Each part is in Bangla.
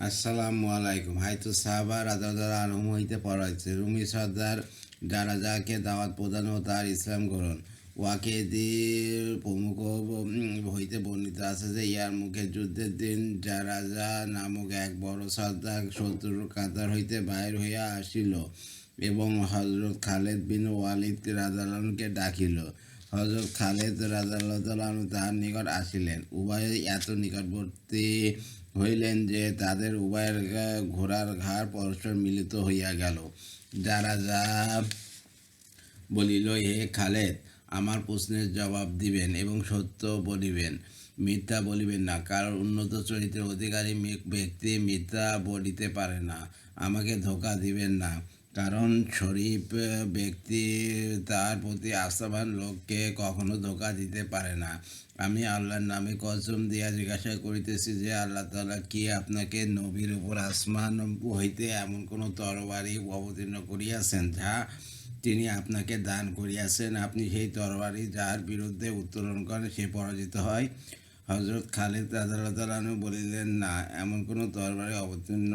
আসসালামু আলাইকুম। হাইতু সাহাবা রাদিয়াল্লাহু আনহুম হইতে পড়াইছে রুমি সর্দার জানাজাকে দাওয়াত প্রদান ও তার ইসলাম গ্রহণ। ওয়াকেদির প্রমুখ হইতে বর্ণিত আছে যে ইয়ারমুকের যুদ্ধের দিন জারাজা নামক এক বড় সর্দার শত্রুর কাতার হইতে বাহির হইয়া আসিল এবং হজরত খালেদ বিন ওয়ালিদ রাদিয়াল্লাহুকে ডাকিল। হজরত খালেদ রাদিয়াল্লাহু তাহার নিকট আসিলেন। উভয়ে এত নিকটবর্তী হইলেন যে তাদের উভয়ের ঘোড়ার ঘাড় পরস্পর মিলিত হইয়া গেল। যারা যা বলিল, হে খালেদ, আমার প্রশ্নের জবাব দিবেন এবং সত্য বলিবেন, মিথ্যা বলিবেন না, কারণ উন্নত চরিত্রের অধিকারী ব্যক্তি মিথ্যা বলিতে পারে না। আমাকে ধোঁকা দিবেন না, কারণ শরীফ ব্যক্তি তার প্রতি আস্থাবান লোককে কখনো ধোঁকা দিতে পারে না। আমি আল্লাহর নামে কসম দিয়া জিজ্ঞাসা করিতেছি যে আল্লাহ তাআলা কি আপনাকে নবীর উপর আসমান হইতে এমন কোনো তরবারি অবতীর্ণ করিয়াছেন যা তিনি আপনাকে দান করিয়াছেন? আপনি সেই তরবারি যার বিরুদ্ধে উত্তোলন করেন সে পরাজিত হয়। হজরত খালিদ রাদিয়াল্লাহু আনহু বলিলেন, না, এমন কোনো তরবারি অবতীর্ণ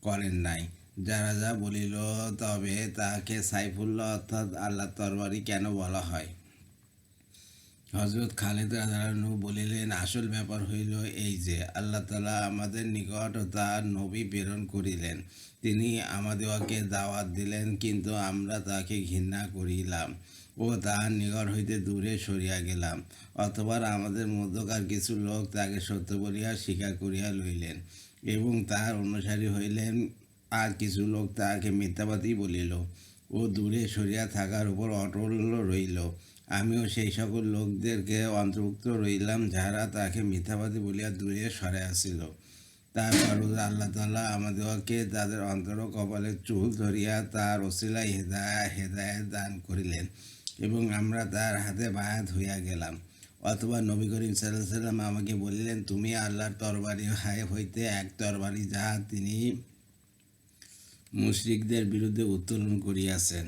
করেন নাই। যারা যা বলিল, তবে তাকে সাইফুল্লাহ অর্থাৎ আল্লাহর তরবারি কেন বলা হয়? হজরত খালিদ রাদিয়াল্লাহু বলিলেন, আসল ব্যাপার হইল এই যে আল্লাহ তাআলা আমাদের নিকট তার নবী প্রেরণ করিলেন। তিনি আমাদেরকে দাওয়াত দিলেন, কিন্তু আমরা তাকে ঘৃণা করিলাম ও তাহার নিকট হইতে দূরে সরিয়া গেলাম। অথবা আমাদের মধ্যকার কিছু লোক তাকে সত্য বলিয়া স্বীকার করিয়া লইলেন এবং তাহার অনুসারী হইলেন, আর কিছু লোক তাহাকে মিথ্যাবাদী বলিল ও দূরে সরিয়া থাকার উপর অটল রইল। আমিও সেই সকল লোকদেরকে অন্তর্ভুক্ত রইলাম যাহারা তাকে মিথ্যাবাদী বলিয়া দূরে সরে আসিল। তারপর আল্লাহ তাআলা আমাদেরকে তাদের অন্তর কপালের চুল ধরিয়া তার ওসিলায় হেদায়েত দান করিলেন এবং আমরা তার হাতে বায়াত হইয়া গেলাম। অথবা নবী করিম সাল্লাল্লাহু আলাইহি ওয়াসাল্লাম আমাকে বলিলেন, তুমি আল্লাহর তরবারি হইতে এক তরবারি যাহা তিনি মুশরিকদের বিরুদ্ধে উত্তোলন করিয়াছেন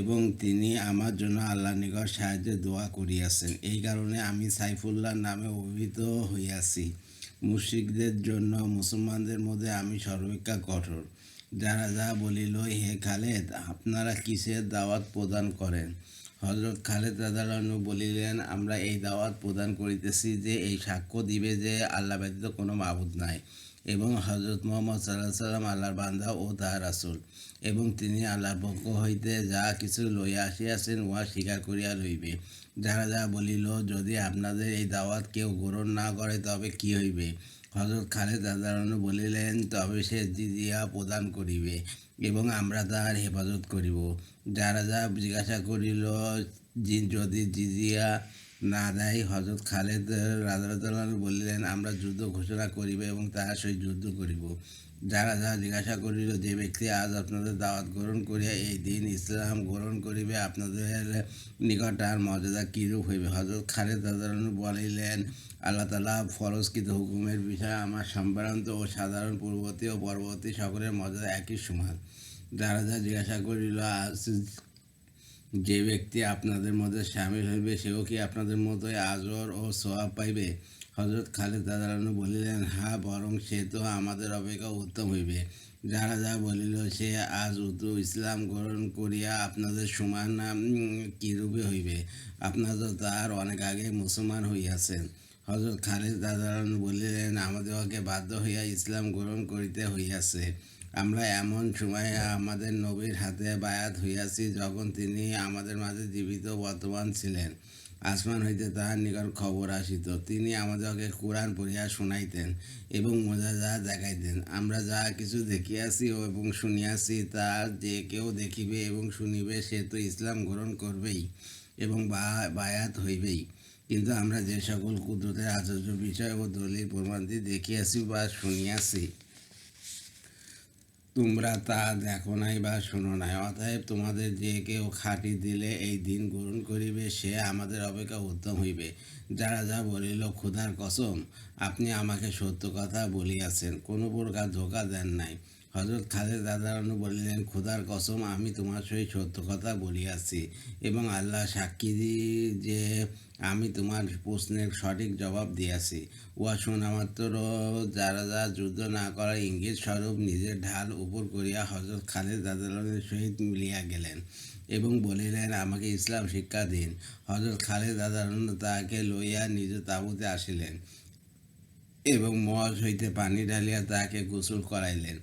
এবং তিনি আমার জন্য আল্লাহর নিকট সাহায্যের দোয়া করিয়াছেন। এই কারণে আমি সাইফুল্লাহ নামে অভিহিত হইয়াছি। মুশরিকদের জন্য মুসলমানদের মধ্যে আমি সর্বাপেক্ষা কঠোর। যারা যা বলিল, হে খালেদ, আপনারা কিসের দাওয়াত প্রদান করেন? হজরত খালেদ রাদিয়াল্লাহু আনহু বলিলেন, আমরা এই দাওয়াত প্রদান করিতেছি যে এই সাক্ষ্য দিবে যে আল্লাহ ব্যতীত কোনো মাবুদ নাই এবং হজরত মুহাম্মদ সাল্লাল্লাহু আলাইহি সাল্লাম আল্লাহর বান্দা ও তাঁর রাসূল, এবং তিনি আল্লাহর পক্ষ হইতে যা কিছু লইয়া আসিয়াছেন উহা স্বীকার করিয়া লইবে। যারা যা বলিল, যদি আপনাদের এই দাওয়াত কেউ গ্রহণ না করে তবে কি হইবে? হজরত খালেদ রাদিয়াল্লাহু আনহু বলিলেন, তবে সে জিজিয়া প্রদান করিবে এবং আমরা তাহার হেফাজত করিব। যারা যা জিজ্ঞাসা করিল, যদি জিজিয়া না দেয়? হজরত খালেদ রাদিয়াল্লাহু আনহু বলিলেন, আমরা যুদ্ধ ঘোষণা করিব এবং তাহার সহিত যুদ্ধ করিব। যারা যা জিজ্ঞাসা করিল, যে ব্যক্তি আজ আপনাদের দাওয়াত গ্রহণ করিয়া এই দিন ইসলাম গ্রহণ করিবে, আপনাদের নিকট তার মর্যাদা কীরূপ হইবে? হজরত খালেদ রাদিয়াল্লাহু আনহু বলিলেন, আল্লাহ তাআলা ফরজকৃত হুকুমের বিষয়ে আমার সম্ভ্রান্ত ও সাধারণ পূর্ববর্তী ও পরবর্তী সকলের মর্যাদা একই সমান। যারা যা জিজ্ঞাসা করিল, যে ব্যক্তি আপনাদের মধ্যে সামিল হইবে সেও কি আপনাদের মতোই আজর ও সওয়াব পাইবে? হজরত খালিদ রাদিয়াল্লাহু আনহু বলিলেন, হ্যাঁ, বরং সে তো আমাদের অপেক্ষা উত্তম হইবে। যারা যা বলিল, সে আজ ইসলাম গ্রহণ করিয়া আপনাদের সমান কিরূপে হইবে? আপনারা তো তার অনেক আগে মুসলমান হইয়াছেন। হজরত খালিদ রাদিয়াল্লাহু আনহু বলিলেন, আমাদেরকে বাধ্য হইয়া ইসলাম গ্রহণ করিতে হইয়াছে। আমরা এমন সময়ে আমাদের নবীর হাতে বায়াত হইয়াছি যখন তিনি আমাদের মাঝে জীবিত বর্তমান ছিলেন। আসমান হইতে তাহার নিকট খবর আসিত, তিনি আমাদেরকে কোরআন পড়িয়া শুনাইতেন এবং মুজিজা দেখাইতেন। আমরা যা কিছু দেখিয়াছি এবং শুনিয়াছি তা যে কেউ দেখিবে এবং শুনিবে সে তো ইসলাম গ্রহণ করবেই এবং বায়াত হইবেই। কিন্তু আমরা যে সকল কুদরতের আশ্চর্য বিষয় ও দলিল প্রমাণটি দেখিয়াছি বা শুনিয়াছি, তোমরা তা দেখো নাই বা শোনো নাই। অতএব তোমাদের যে কেউ খাঁটি দিলে এই দিন গ্রহণ করিবে সে আমাদের অপেক্ষা উত্তম হইবে। যারা যা বলিল, খোদার কসম, আপনি আমাকে সত্য কথা বলিয়াছেন, কোনো প্রকার ধোঁকা দেন নাই। হযরত খালেদ রাদিয়াল্লাহু আনহু বলিলেন, খোদার কসম, আমি তোমার সহিত সত্য কথা বলিয়াছি এবং আল্লাহ সাক্ষী যে আমি তোমার প্রশ্নের সঠিক জবাব দিয়াছি। উহা শোনা মাত্র যারা যুদ্ধ না করার ইঙ্গিত স্বরূপ নিজের ঢাল উপর করিয়া হযরত খালেদ রাদিয়াল্লাহু আনহুর সহিত মিলিয়া গেলেন এবং বলিলেন, আমাকে ইসলাম শিক্ষা দিন। হযরত খালেদ রাদিয়াল্লাহু আনহু তাহাকে লইয়া নিজ তাঁবুতে আসিলেন এবং মজ হইতে পানি ঢালিয়া তাহাকে গোসল করাইলেন।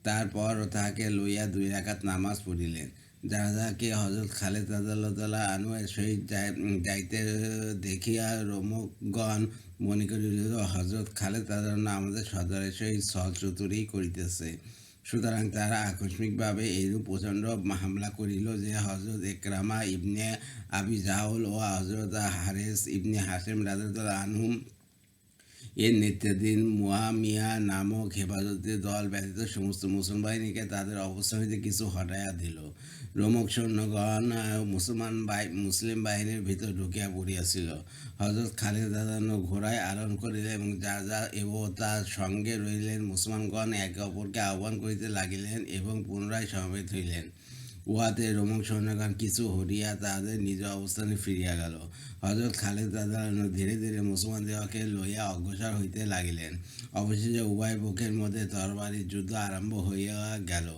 তারপর তাহাকে লইয়া 2 রাকাত নামাজ পড়িলেন। যাহাকে হযরত খালেদ রাদিয়াল্লাহু তাআলা আনহু এর সহিত যাইতে দেখিয়া রোমকগণ মনে করিল, হযরত খালেদ রাদিয়াল্লাহু আনহু আমাদের সর্দারের সহিত ছলচতুরি করিতেছে। সুতরাং তারা আকস্মিকভাবে এইরূপ প্রচণ্ড হামলা করিল যে হযরত ইকরামা ইবনে আবি জাহল ও হযরত হারেস ইবনে হাশেম রাদিয়াল্লাহু আনহু এর নেতৃত্বাধীন মুয়াবিয়া নামক হেফাজতের দল ব্যতীত সমস্ত মুসলমান বাহিনীকে তাদের অবস্থান হইতে কিছু হটাইয়া দিল। রোমক সৈন্যগণ মুসলিম বাহিনীর ভিতর ঢুকিয়া পড়িয়াছিল। হযরত খালিদ রাদিয়াল্লাহু আনহু ঘোড়ায় আরোহণ করিলেন এবং যা এবং তার সঙ্গে রইলেন মুসলমানগণ একে অপরকে আহ্বান করিতে লাগিলেন এবং পুনরায় সমবেত হইলেন। উহাতে রোমক সৈন্যগণ কিছু হরিয়া তাহাদের নিজ অবস্থানে ফিরিয়া গেল। হযরত খালিদ রাদিয়াল্লাহু আনহু ধীরে ধীরে মুসলমানদিগকে লইয়া অগ্রসর হইতে লাগিলেন। অবশেষে উভয় পক্ষের মধ্যে তরবারির যুদ্ধ আরম্ভ হইয়া গেল।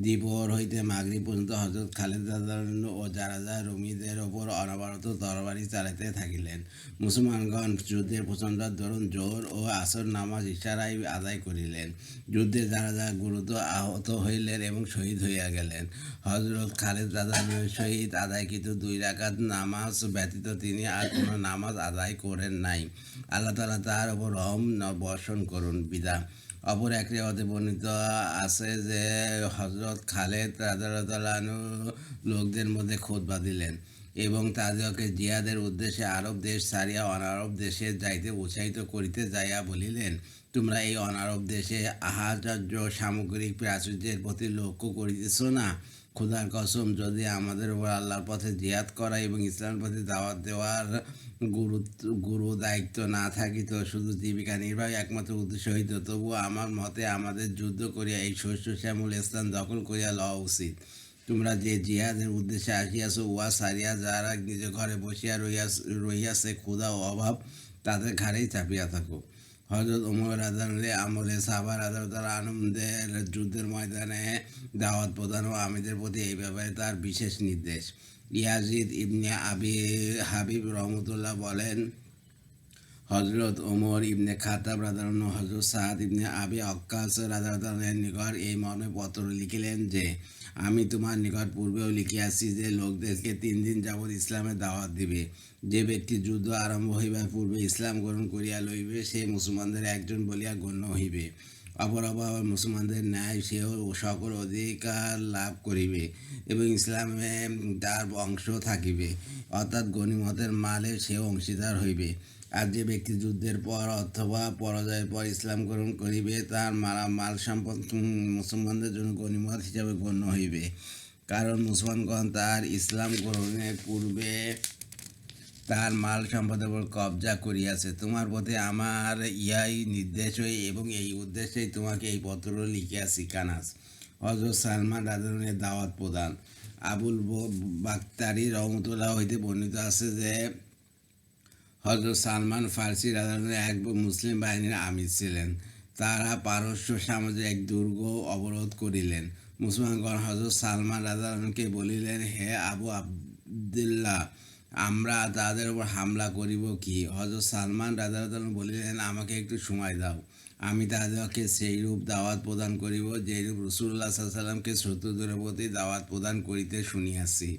দ্বিপ্রহর হইতে মাগরিব পর্যন্ত হযরত খালিদ রাদিয়াল্লাহু আনহু ও যারা রোমীদের ওপর অনবরত তরবারি চালাইতে থাকিলেন। মুসলমানগণ যুদ্ধের প্রচণ্ড দরুন জোহর ও আসর নামাজ ইশারায় আদায় করিলেন। যুদ্ধে যারা গুরুতর আহত হইলেন এবং শহীদ হইয়া গেলেন। হযরত খালিদ রাদিয়াল্লাহু আনহুর সহিত আদায়কৃত 2 রাকাত নামাজ ব্যতীত তিনি আর কোনো নামাজ আদায় করেন নাই। আল্লাহ তাআলা তার উপর রহম বর্ষণ করুন। বিদায়। অপর এক রিওয়ায়াতে বর্ণিত আছে যে হযরত খালিদ রাদিয়াল্লাহু আনহু লোকদের মধ্যে খুতবা দিলেন এবং তাদেরকে জিহাদের উদ্দেশ্যে আরব দেশ ছাড়িয়া অনারব দেশে যাইতে উৎসাহিত করিতে যাইয়া বলিলেন, তোমরা এই অনারব দেশে আহার্য সামগ্রিক প্রাচুর্যের প্রতি লক্ষ্য করিতেছ না? খোদার কসম, যদি আমাদের উপর আল্লাহর পথে জিহাদ করা এবং ইসলামের পথে দাওয়াত দেওয়ার গুরু দায়িত্ব না থাকিত, শুধু জীবিকা নির্বাহী একমাত্র উদ্দেশ্য হইত, তবুও আমার মতে আমাদের যুদ্ধ করিয়া এই শস্য শ্যামল স্থান দখল করিয়া লওয়া উচিত। তোমরা যে জিহাদের উদ্দেশ্যে আসিয়াছ, উহা সারিয়া যারা নিজ ঘরে বসিয়া রহিয়াছে, ক্ষুধা ও অভাব তাদের ঘাড়েই চাপিয়া থাকো। হযরত ওমর রাদিয়াল্লাহু আমলে সাহাবা রাদিয়াল্লাহু আনহুদের যুদ্ধের ময়দানে দাওয়াত প্রদান ও আমিরদের প্রতি এই ব্যাপারে তার বিশেষ নির্দেশ। ইয়াজিদ ইবনে আবি হাবিব রহমতুল্লাহ বলেন, হযরত ওমর ইবনে খাত্তাব রাদিয়াল্লাহু আনহু হযরত সাদ ইবনে আবি ওয়াক্কাস রাদিয়াল্লাহু আনহুর নিকট এই মর্মে পত্র লিখিলেন যে, আমি তোমার নিকট পূর্বেও লিখিয়াছি যে লোকদেরকে 3 দিন যাবৎ ইসলামের দাওয়াত দিবে। যে ব্যক্তি যুদ্ধ আরম্ভ হইবার পূর্বে ইসলাম গ্রহণ করিয়া লইবে, সে মুসলমানদের একজন বলিয়া গণ্য হইবে। অপরাপর মুসলমানদের ন্যায় সেও সকল অধিকার লাভ করিবে এবং ইসলামে তার অংশ থাকিবে, অর্থাৎ গনিমতের মালে সেও অংশীদার হইবে। আর যে ব্যক্তি যুদ্ধের পর অথবা পরাজয়ের পর ইসলাম গ্রহণ করিবে, তার মাল সম্পদ মুসলমানদের জন্য গনিমত হিসাবে গণ্য হইবে, কারণ মুসলমানগণ তার ইসলাম গ্রহণের পূর্বে তার মাল সম্পদের উপর কবজা করিয়াছে। তোমার প্রতি আমার ইহাই নির্দেশ এবং এই উদ্দেশ্যেই তোমাকে এই পত্র লিখিয়াছি। কানাস। হযরত সালমান রাদিয়াল্লাহু আনহু দাওয়াত প্রদান। আবুল বাক্তারি রহমতুল্লাহ হইতে বর্ণিত আছে যে হযরত সালমান ফার্সি রাদিয়াল্লাহু আনহু এক মুসলিম বাহিনীর আমির ছিলেন। তারা পারস্য সাম্রাজ্যের এক দুর্গ অবরোধ করিলেন। মুসলমানগণ হযরত সালমান রাদিয়াল্লাহু আনহুকে বলিলেন, হে আবু আবদুল্লাহ, আমরা তাদের উপর হামলা করিব কি? হযরত সালমান রাদিয়াল্লাহু আনহু বলিলেন, আমাকে একটু সময় দাও, আমি তাদেরকে সেইরূপ দাওয়াত প্রদান করিব যেরূপ রাসূলুল্লাহ সাল্লাল্লাহু আলাইহি ওয়াসাল্লামকে শত্রুদের প্রতি দাওয়াত প্রদান করিতে শুনিয়াছি।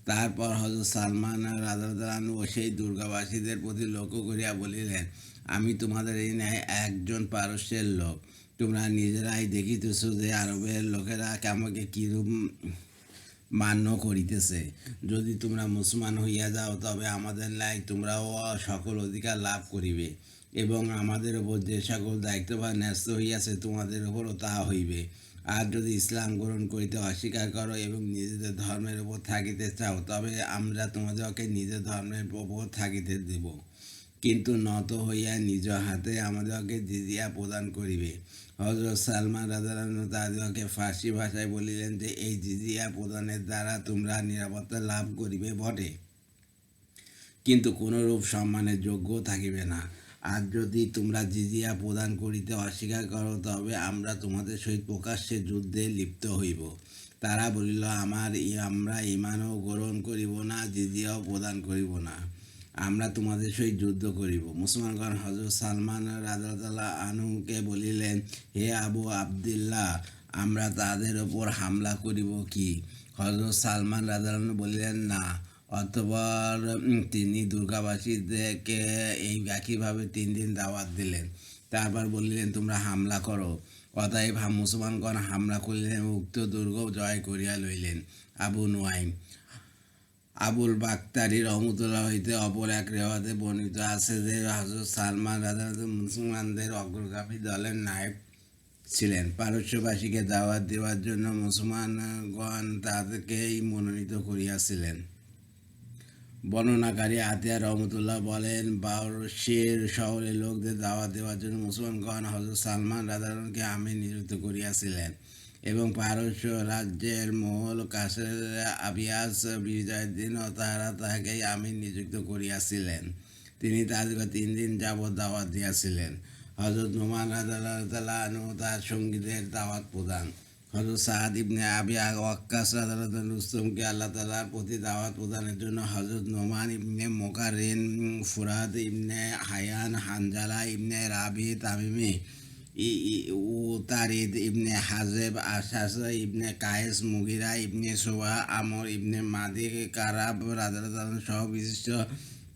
তারপর হযরত সালমান রাদিয়াল্লাহু আনহু সেই দুর্গবাসীদের প্রতি লক্ষ্য করিয়া বলিলেন, আমি তোমাদের এই ন্যায় একজন পারস্যের লোক। তোমরা নিজেরাই দেখিতেছ যে আরবের লোকেরা আমাকে কিরূপ মান্য করিতেছে। যদি তোমরা মুসলমান হইয়া যাও, তবে আমাদের ন্যায় তোমরাও সকল অধিকার লাভ করিবে এবং আমাদের ওপর যে সকল দায়িত্বভার ন্যস্ত হইয়াছে, তোমাদের ওপরও তাহা হইবে। আর যদি ইসলাম গ্রহণ করিতে অস্বীকার করো এবং নিজেদের ধর্মের উপর থাকিতে চাও, তবে আমরা তোমাদেরকে নিজের ধর্মের উপর থাকিতে দেব। কিন্তু নত হইয়া নিজ হাতে আমাদেরকে জিজিয়া প্রদান করিবে। হযরত সালমান রাদিয়াল্লাহু তাদেরকে ফার্সি ভাষায় বলিলেন যে এই জিজিয়া প্রদানের দ্বারা তোমরা নিরাপত্তা লাভ করিবে বটে, কিন্তু কোনরূপ সম্মানের যোগ্য থাকিবে না। আর যদি তোমরা জিজিয়া প্রদান করিতে অস্বীকার করো তবে আমরা তোমাদের সহিত প্রকাশ্যে যুদ্ধে লিপ্ত হইব। তারা বলিল, আমরা ঈমানও গ্রহণ করিব না, জিজিয়াও প্রদান করিব না, আমরা তোমাদের সহিত যুদ্ধ করিব। মুসলমানগণ হযরত সালমান রাদিয়াল্লাহু আনহুকে বলিলেন, হে আবু আবদুল্লাহ, আমরা তাদের ওপর হামলা করিব কি? হযরত সালমান রাদিয়াল্লাহু আনহু বলিলেন, না। অতঃপর তিনি দুর্গাবাসীদেরকে এই একইভাবে 3 দিন দাওয়াত দিলেন। তারপর বললেন, তোমরা হামলা করো। অতএব মুসলমানগণ হামলা করিলেন, উক্ত দুর্গ জয় করিয়া লইলেন। আবু নুয়াইম আবুল বাক্তারি রহমতুল্লাহ হইতে অপর এক রেওয়াতে বর্ণিত আছে যে হযরত সালমান রাদিয়াল্লাহু মুসলমানদের অগ্রগামী দলের নায়েব ছিলেন। পারস্যবাসীকে দাওয়াত দেওয়ার জন্য মুসলমানগণ তাদেরকেই মনোনীত করিয়াছিলেন। বর্ণনাকারী আতিয়া রহমতুল্লাহ বলেন, পারস্যের শহরের লোকদের দাওয়াত দেওয়ার জন্য মুসলমানগণ হযরত সালমান রাদিয়াল্লাহুকে আমির নিযুক্ত করিয়াছিলেন এবং পারস্য রাজ্যের মূল কাসের আবিয়াস বিজয়ের দিনও তারা তাহাকেই আমির নিযুক্ত করিয়াছিলেন। তিনি তাদেরকে 3 দিন যাবৎ দাওয়াত দিয়াছিলেন। হযরত নোমান রাদিয়াল্লাহু তাআলা আনহু তার সঙ্গীদের দাওয়াত প্রদান। হযরত সাদ ইবনে আবি ওয়াক্কাস রাদিয়াল্লাহু আনহু রুস্তমকে আল্লাহ তাআলার প্রতি দাওয়াত প্রদানের জন্য হযরত নোমান ইবনে মুকাররিন, ফুরাত ইবনে হায়ান, হানজালা ইবনে রাবি তামিমি, উতারিদ ইবনে হাজেব, আশাস ইবনে কায়েস, মুগিরা ইবনে শুবা, আমর ইবনে মাদি, কারাব রাদিয়াল্লাহু আনহু সহ বিশিষ্ট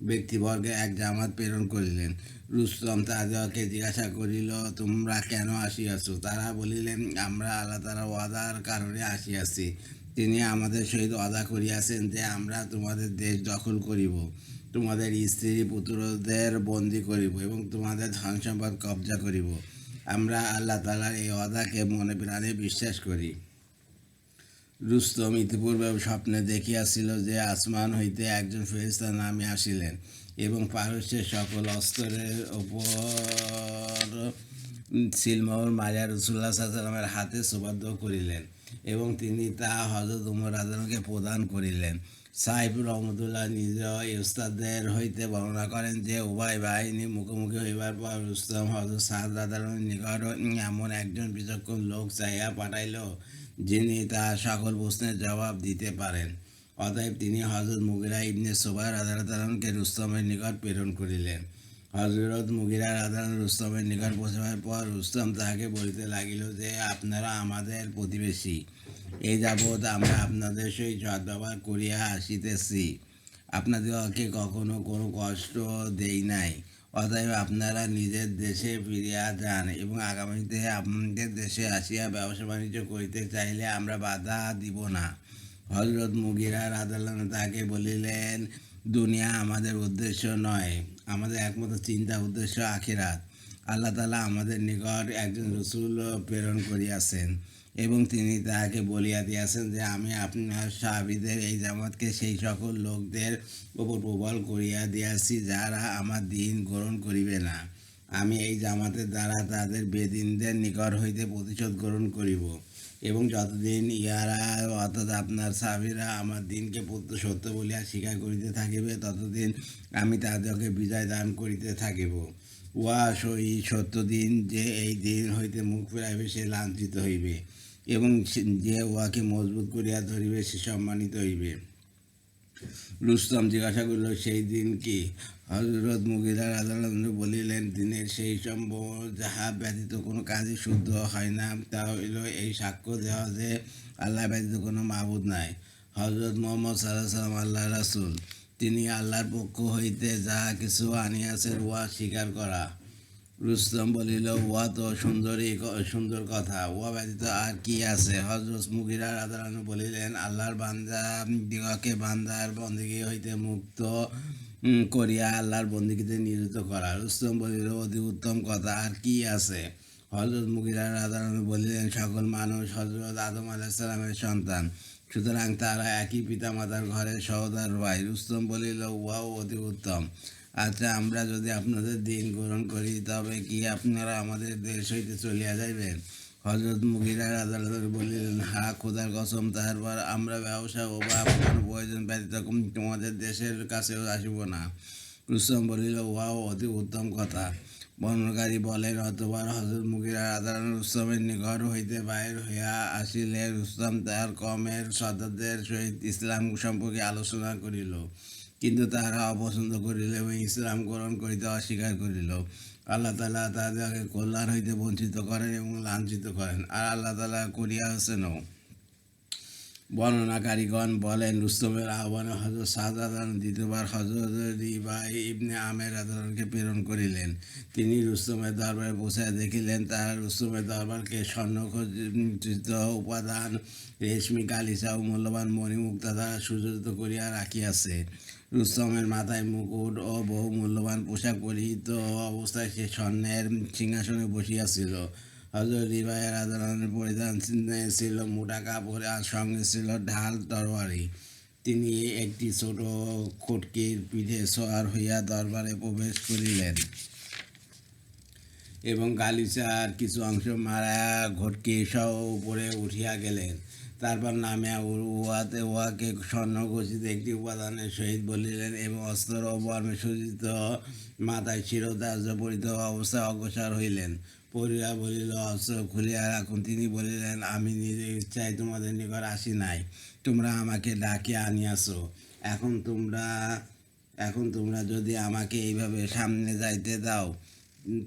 ব্যক্তিবর্গে এক জামাত প্রেরণ করিলেন। রুস্তম তাদেরকে জিজ্ঞাসা করিল, তোমরা কেন আসিয়াছ? তারা বলিলেন, আমরা আল্লাহ তাআলার ওয়াদার কারণে আসিয়াছি। তিনি আমাদের সহিত ওয়াদা করিয়াছেন যে আমরা তোমাদের দেশ দখল করিব, তোমাদের স্ত্রী পুত্রদের বন্দী করিব এবং তোমাদের ধন সম্পদ কবজা করিব। আমরা আল্লাহ তাআলার এই ওয়াদাকে মনে প্রাণে বিশ্বাস করি। রুস্তম ইতিপূর্বে স্বপ্নে দেখিয়াছিল যে আসমান হইতে একজন ফেরেশতা নামিয়া আসিলেন এবং পারস্যের সকল অস্ত্রের ওপর সিলমোহর মারিয়া রাসূলুল্লাহ সাল্লাল্লাহু আলাইহি ওয়াসাল্লামের হাতে সুপার্দ করিলেন এবং তিনি তা হযরত উমর রাদিয়াল্লাহু আনহুকে প্রদান করিলেন। সাইফ রহমতুল্লাহ নিজ উস্তাদের হইতে বর্ণনা করেন যে উভয় বাহিনী মুখোমুখি হইবার পর রুস্তম হযরত সাদ রাদিয়াল্লাহু আনহুর নিকট এমন একজন বিচক্ষণ লোক চাইয়া পাঠাইল যিনি তার সকল প্রশ্নের জবাব দিতে পারেন। অতএব তিনি হযরত মুগিরা ইবনে শুবা রাদিয়াল্লাহু আনহুকে রুস্তমের নিকট প্রেরণ করিলেন। হযরত মুগিরা রাদিয়াল্লাহু আনহু রুস্তমের নিকট পৌঁছিবার পর রুস্তম তাহাকে বলিতে লাগিল যে, আপনারা আমাদের প্রতিবেশী, এই যাবৎ আমরা আপনাদের সহিত সদ্ব্যবহার করিয়া আসিতেছি, আপনাদেরকে কখনো কোনো কষ্ট দেই নাই। অতএব আপনারা নিজের দেশে ফিরিয়া যান এবং আগামীতে আপনাদের দেশে আসিয়া ব্যবসা বাণিজ্য করিতে চাইলে আমরা বাধা দিব না। হযরত মুগিরা রাদিয়াল্লাহু আনহু তাকে বলিলেন, দুনিয়া আমাদের উদ্দেশ্য নয়, আমাদের একমাত্র চিন্তা উদ্দেশ্য আখিরাত। আল্লাহ তাআলা আমাদের নিকট একজন রাসূল প্রেরণ করিয়াছেন এবং তিনি তাহাকে বলিয়া দিয়াছেন যে আমি আপনার সাহাবীদের এই জামাতকে সেই সকল লোকদের উপর প্রবল করিয়া দিয়াছি যারা আমার দ্বীন গ্রহণ করিবে না। আমি এই জামাতের দ্বারা তাদের বেদিনদের নিকট হইতে প্রতিশোধ গ্রহণ করিব এবং যতদিন ইহারা অর্থাৎ আপনার সাহাবীরা আমার দিনকে সত্য বলিয়া স্বীকার করিতে থাকিবে ততদিন আমি তাদেরকে বিজয় দান করিতে থাকিব। উহা সেই সত্য দিন যে এই দিন হইতে মুখ ফিরাইবে সে লাঞ্ছিত হইবে এবং যে উহাকে মজবুত করিয়া ধরিবে সে সম্মানিত হইবে। রুস্তম জিজ্ঞাসা করিল, সেই দিন কি? হযরত মুগিরা রাদিয়াল্লাহু আনহু বলিলেন, দিনের সেই সম্ভব যাহা ব্যতীত কোনো কাজই শুদ্ধ হয় না, তা হইল এই সাক্ষ্য দেওয়া যে আল্লাহ ব্যতীত কোনো মাবুদ নাই, হযরত মুহাম্মদ সাল্লাল্লাহু আলাইহি ওয়াসাল্লাম আল্লাহর রাসূল, তিনি আল্লাহর পক্ষ হইতে যাহা কিছু আনিয়াছেন উহা স্বীকার করা। রুস্তম বলিল, উহা তো সুন্দর কথা, উহা ব্যতীত আর কি আছে? হযরত মুগিরা রাদিয়াল্লাহু আনহু বলিলেন, আল্লাহর বান্দা দিগকে বান্দার বন্দেগী হইতে মুক্ত করিয়া আল্লাহর বন্দেগীতে নিয়োজিত করা। রুস্তম বলিল, অতি উত্তম কথা, আর কি আছে? হযরত মুগিরা রাদিয়াল্লাহু আনহু বলিলেন, সকল মানুষ হযরত আদম আলাইহিস সালামের সন্তান, সুতরাং তারা একই পিতামাতার ঘরের সহোদর ভাই। রুস্তম বলিল, উহাও অতি উত্তম। আচ্ছা, আমরা যদি আপনাদের দিন গ্রহণ করি তবে কি আপনারা আমাদের দেশ হইতে চলিয়া যাইবেন? হযরত মুগীরা রাদিয়াল্লাহু বলিলেন, হ্যাঁ, খোদার কসম, তারপর আমরা ব্যবসা ও বা কোনো প্রয়োজন ব্যতীত তোমাদের দেশের কাছেও আসিব না। রুস্তম বলিল, ওয়াও, অতি উত্তম কথা। বর্ণনাকারী বলেন, অতঃপর হযরত মুগীরা রাদিয়াল্লাহু রুস্তমের নিকট হইতে বাহির হইয়া আসিলে রুস্তম তাহার কওমের সর্দারদের সহিত ইসলাম সম্পর্কে আলোচনা করিল, কিন্তু তাহারা অপছন্দ করিল এবং ইসলাম গ্রহণ করিতে অস্বীকার করিল। আল্লাহ তাআলা তাহাদেরকে কল্যাণ হইতে বঞ্চিত করেন এবং লাঞ্ছিত করেন, আর আল্লাহ তাআলা করিয়াছেনও। বর্ণনাকারীগণ বলেন, রুস্তমের আহ্বানে হযরত সা'দ দ্বিতীয়বার হযরত রিবাই ইবনে আমের রাদিয়াল্লাহুকে প্রেরণ করিলেন। তিনি রুস্তমের দরবারে পৌঁছাইয়া দেখিলেন, তাহারা রুস্তমের দরবারকে স্বর্ণখচিত উপাদান, রেশমি গালিচা ও মূল্যবান মণিমুক্তা দ্বারা সুসজ্জিত করিয়া রাখিয়াছে। রুস্তমের মাথায় মুকুট ও বহু মূল্যবান পোশাক পরিহিত অবস্থায় সে স্বর্ণের সিংহাসনে বসিয়াছিল। হযরত রিবাই রাদিয়াল্লাহুর পরিধান ছিল মোটা কাপড়, আর সঙ্গে ছিল ঢাল তরবারি। তিনি একটি ছোট খটকির পিঠে সওয়ার হইয়া দরবারে প্রবেশ করিলেন এবং গালিচার কিছু অংশ মারা ঘটকি সহ উপরে উঠিয়া গেলেন। তারপর নামিয়া উহাকে স্বর্ণখচিত একটি উপাদানের সহিত বলিলেন এবং অস্ত্র ও বর্মে সজ্জিত মাথায় শিরোতাজ পরিহিত অবস্থায় অগ্রসর হইলেন। পড়িয়া বলিল, অস্ত্র খুলিয়া রাখুন। তিনি বলিলেন, আমি নিজের ইচ্ছায় তোমাদের নিকট আসি নাই, তোমরা আমাকে ডাকিয়া আনিয়াছ। এখন তোমরা যদি আমাকে এইভাবে সামনে যাইতে দাও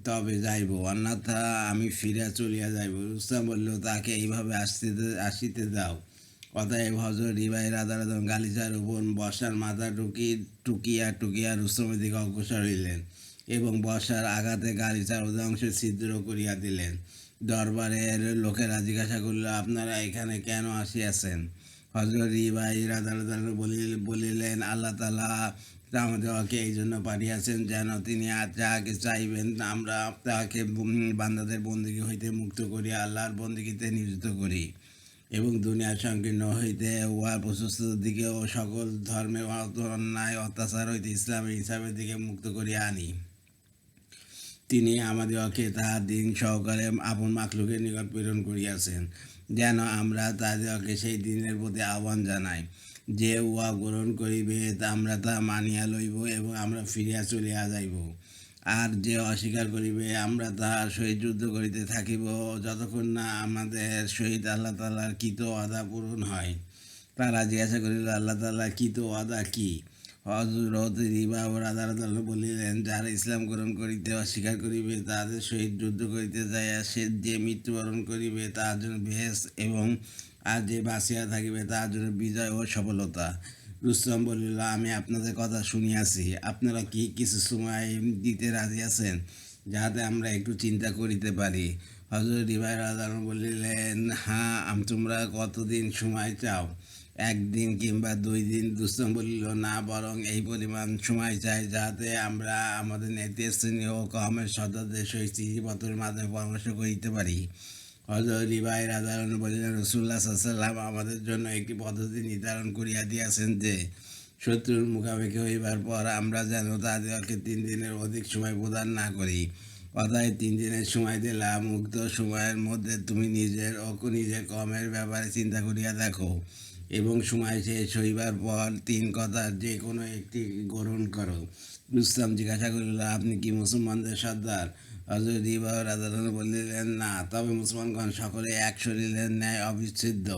তবে যাইব, অন্যথা আমি ফিরিয়া চলিয়া যাইব। রুস্তম বলল, তাকে এইভাবে আসিতে দাও। অতএব হযরত রিবাই রাদিয়াল্লাহু গালিচার উপর বর্ষার মাথা টুকিয়া রুস্তমের দিকে অগ্রসর হইলেন এবং বর্ষার আঘাতে গালিচার অধিকাংশ ছিদ্র করিয়া দিলেন। দরবারের লোকেরা জিজ্ঞাসা করিল, আপনারা এখানে কেন আসিয়াছেন? হযরত রিবাই রাদিয়াল্লাহু বলিলেন, আল্লাহ তাআলা আমাদেরকে এই জন্য পাঠিয়েছেন যেন তিনি যাহাকে চাইবেন আমরা তাহাকে বান্দাদের বন্দী হইতে মুক্ত করিয়া আল্লাহর বন্দীতে নিয়োজিত করি এবং দুনিয়ার সংকীর্ণ হইতে উহার প্রশস্ততার দিকে ও সকল ধর্মের অন্যায় অত্যাচার হইতে ইসলামের হিসাবের দিকে মুক্ত করিয়া আনি। তিনি আমাদেরকে তাহার দিন সহকারে আপন মাখলুকের নিকট প্রেরণ করিয়াছেন যেন আমরা তাদেরকে সেই দিনের প্রতি আহ্বান জানাই। যে উহা গ্রহণ করিবে আমরা তা মানিয়া লইব এবং আমরা ফিরিয়া চলিয়া যাইব, আর যে অস্বীকার করিবে আমরা তাহার সহিত যুদ্ধ করিতে থাকিব যতক্ষণ না আমাদের সহিত আল্লাহ তাআলার কৃত ওয়াদা পূরণ হয়। তারা জিজ্ঞাসা করিল, আল্লাহ তাআলার কৃত ওয়াদা কি? হযরত রিবাই রাদিয়াল্লাহু বলিলেন, যারা ইসলাম গ্রহণ করিতে অস্বীকার করিবে তাদের সহিত যুদ্ধ করিতে যাইয়া সে যে মৃত্যুবরণ করিবে তাহার জন্য বেহেশত, এবং আর যে বাঁচিয়া থাকিবে তাহার জন্য বিজয় ও সফলতা। রুস্তম বলিল, আমি আপনাদের কথা শুনিয়াছি, আপনারা কি কিছু সময় দিতে রাজি আছেন যাহাতে আমরা একটু চিন্তা করিতে পারি? হযরত রিবাই রাদিয়াল্লাহু বলিলেন, হ্যাঁ, তোমরা কতদিন সময় চাও? 1 দিন কিংবা 2 দিন? রুস্তম বলিল, না, বরং এই পরিমাণ সময় চাই যাহাতে আমরা আমাদের নেতৃস্থানীয় ও কওমের সর্দারদের সহিত চিঠিপত্রের মাধ্যমে পরামর্শ করিতে পারি। হযরত রিবাই রাদিয়াল্লাহু বলিলেন, রাসূলুল্লাহ সাল্লাল্লাহু আলাইহি ওয়াসাল্লাম আমাদের জন্য একটি পদ্ধতি নির্ধারণ করিয়া দিয়াছেন যে শত্রুর মুখামুখি হইবার পর আমরা যেন তাদেরকে 3 দিনের অধিক সময় প্রদান না করি। অতএব 3 দিনের সময় দিলাম। উক্ত সময়ের মধ্যে তুমি নিজের ও নিজের কওমের ব্যাপারে চিন্তা করিয়া দেখো এবং সময় শেষ হইবার পর 3 কথার যে কোনো একটি গ্রহণ করো। রুস্তম জিজ্ঞাসা করিল, আপনি কি মুসলমানদের সর্দার? হযরত রিবাই রাদিয়াল্লাহু বলিলেন, না, তবে মুসলমানগণ সকলে এক শরীরের ন্যায় অবিচ্ছেদ্য।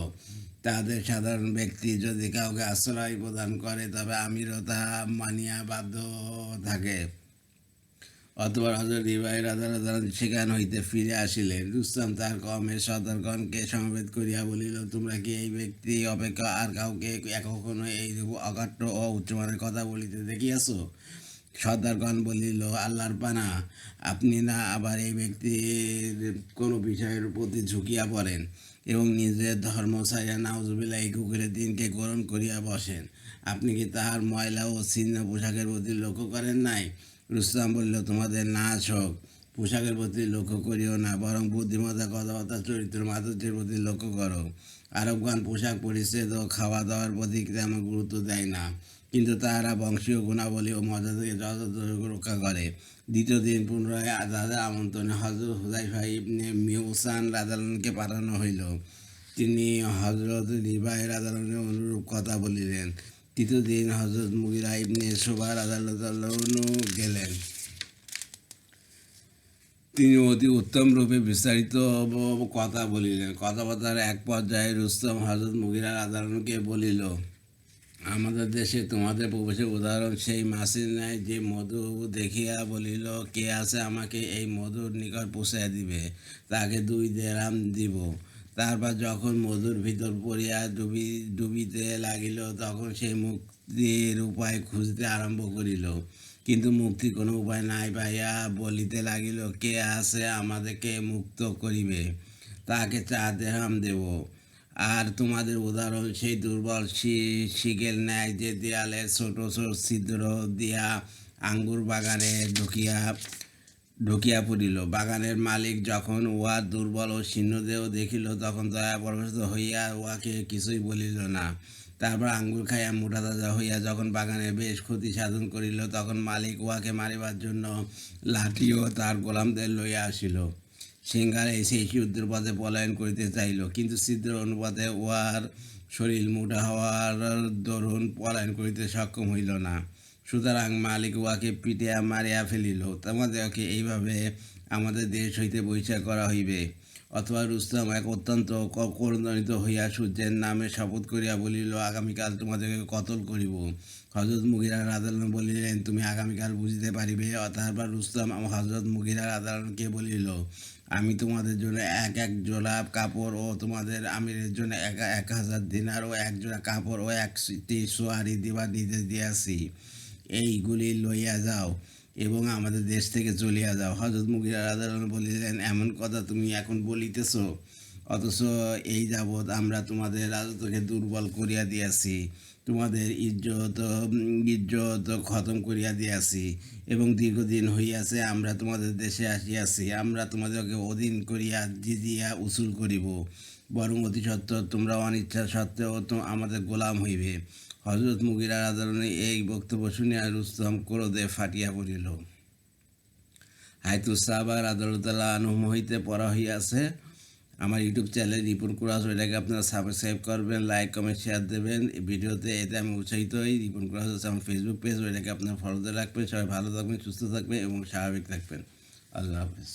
তাদের সাধারণ ব্যক্তি যদি কাউকে আশ্রয় প্রদান করে তবে আমিরও তাহা মানিয়া বাধ্য থাকে। অতঃপর হযরত রিবাই রাদিয়াল্লাহু সেখান হইতে ফিরে আসিলেন। রুস্তম তাহার কওমের সর্দারগণকে সমবেত করিয়া বলিল, তোমরা কি এই ব্যক্তি অপেক্ষা আর কাউকে কখনো এইরূপ অকাট্য ও উচ্চমানের কথা বলিতে দেখিয়াছ? সর্দারগণ বলিল, আল্লাহর পানা, আপনি না আবার এই ব্যক্তির কোনো বিষয়ের প্রতি ঝুঁকিয়া পড়েন এবং নিজের ধর্ম ছাড়িয়া নাউজুবিল্লাহ এই কুকুরের দিনকে গ্রহণ করিয়া বসেন? আপনি কি তাহার ময়লা ও ছিন্ন পোশাকের প্রতি লক্ষ্য করেন নাই? রুস্তম বলল, তোমাদের নাশ হোক, পোশাকের প্রতি লক্ষ্য করিও না, বরং বুদ্ধিমত্তা, কথাবার্তা, চরিত্র, মাধুর্যের প্রতি লক্ষ্য করো। আরবগণ পোশাক পরিচ্ছদ ও খাওয়া দাওয়ার প্রতি তেমন গুরুত্ব দেয় না, কিন্তু তাহারা বংশীয় গুণাবলী ও মর্যাদা থেকে যথাযথ রক্ষা করে। দ্বিতীয় দিন পুনরায় তাদের আমন্ত্রণে হজরত হুযায়ফা ইবনে মিউসান রাদিয়াল্লাহুকে পাঠানো হইল। তিনি হজরত রিবাই রাদিয়াল্লাহুর অনুরূপ কথা বলিলেন। তৃতীয় দিন হজরত মুগিরা ইবনে শুবা রাদিয়াল্লাহু গেলেন। তিনি অতি উত্তম রূপে বিস্তারিত কথা বলিলেন। কথাবার্তার এক পর্যায়ে রুস্তম হজরত মুগিরা রাদিয়াল্লাহুকে বলিল, আমাদের দেশে তোমাদের প্রবেশের উদাহরণ সেই মাছের ন্যায় যে মধু দেখিয়া বলিল, কে আছে আমাকে এই মধুর নিকট পৌঁছাইয়া দিবে, তাকে 2 দিরহাম দিব। তারপর যখন মধুর ভিতর পড়িয়া ডুবিতে লাগিল, তখন সেই মুক্তির উপায় খুঁজতে আরম্ভ করিল, কিন্তু মুক্তির কোনো উপায় নাই পাইয়া বলিতে লাগিল, কে আছে আমাদেরকে মুক্ত করিবে, তাকে 4 দিরহাম দেব। আর তোমাদের উদাহরণ সেই দুর্বল শিকেল ন্যায় যে দেয়ালে ছোট ছোট ছিদ্র দিয়া আঙ্গুর বাগানে ঢুকিয়া পড়িল। বাগানের মালিক যখন উহার দুর্বল ও শীর্ণদেহ দেখিল, তখন দয়া পরবশিত হইয়া উহাকে কিছুই বলিল না। তারপর আঙ্গুর খাইয়া মোটা তাজা হইয়া যখন বাগানে বেশ ক্ষতি সাধন করিল, তখন মালিক উহাকে মারিবার জন্য লাঠি ও তার গোলামদের লইয়া আসিল। সিংহার সেই সমুদ্র পথে পলায়ন করিতে চাইল, কিন্তু ছিদ্র অনুপাতে উহার শরীর মোটা হওয়ার দরুন পলায়ন করিতে সক্ষম হইল না। সুতরাং মালিক উহাকে পিটিয়া মারিয়া ফেলিল। তোমাদেরকে এইভাবে আমাদের দেশ হইতে বহিষ্কার করা হইবে। অথবা রুস্তম এক অত্যন্ত ক্রোধান্বিত হইয়া সূর্যের নামে শপথ করিয়া বলিল, আগামীকাল তোমাদেরকে কতল করিব। হজরত মুগিরা রাদিয়াল্লাহু বলিলেন, তুমি আগামীকাল বুঝিতে পারিবে। তারপর রুস্তম হজরত মুগিরা রাদিয়াল্লাহুকে বলিল, আমি তোমাদের জন্য এক জোড়া কাপড় ও তোমাদের আমিরের জন্য 1000 দিনার ও এক জোড়া কাপড় ও 1টি সোয়ারি দিবার নির্দেশ দিয়াছি। এইগুলি লইয়া যাও এবং আমাদের দেশ থেকে চলিয়া যাও। হজরত মুগিরা রাদিয়াল্লাহু বলিলেন, এমন কথা তুমি এখন বলিতেছ, অথচ এই যাবৎ আমরা তোমাদের রাজত্বকে দুর্বল করিয়া দিয়াছি, তোমাদের ইজ্জত খতম করিয়া দিয়াছি এবং দীর্ঘদিন হইয়াছে আমরা তোমাদের দেশে আসিয়াছি। আমরা তোমাদেরকে অধীন করিয়া জিজিয়া উসুল করিব, বরং অতি সত্ত্বর তোমরা অনিচ্ছা সত্ত্বেও আমাদের গোলাম হইবে। হজরত মুগিরা রাদিয়াল্লাহু এই বক্তব্য শুনিয়া রুস্তম ক্রোধে ফাটিয়া পড়িল। হায়তুস সাহাবা রাদিয়াল্লাহু আনহুম হইতে পড়া হইয়াছে। আমার ইউটিউব চ্যানেল রিপন কুরাস, এটাকে আপনারা সাবস্ক্রাইব করবেন, লাইক কমেন্ট শেয়ার দেবেন ভিডিওতে, এতে আমি উৎসাহিত হই। রিপন কুরাস হচ্ছে আমার ফেসবুক পেজ, ওইটাকে আপনারা ফলোতে রাখবেন। সবাই ভালো থাকবেন, সুস্থ থাকবেন এবং স্বাভাবিক থাকবেন। আল্লাহ হাফেজ।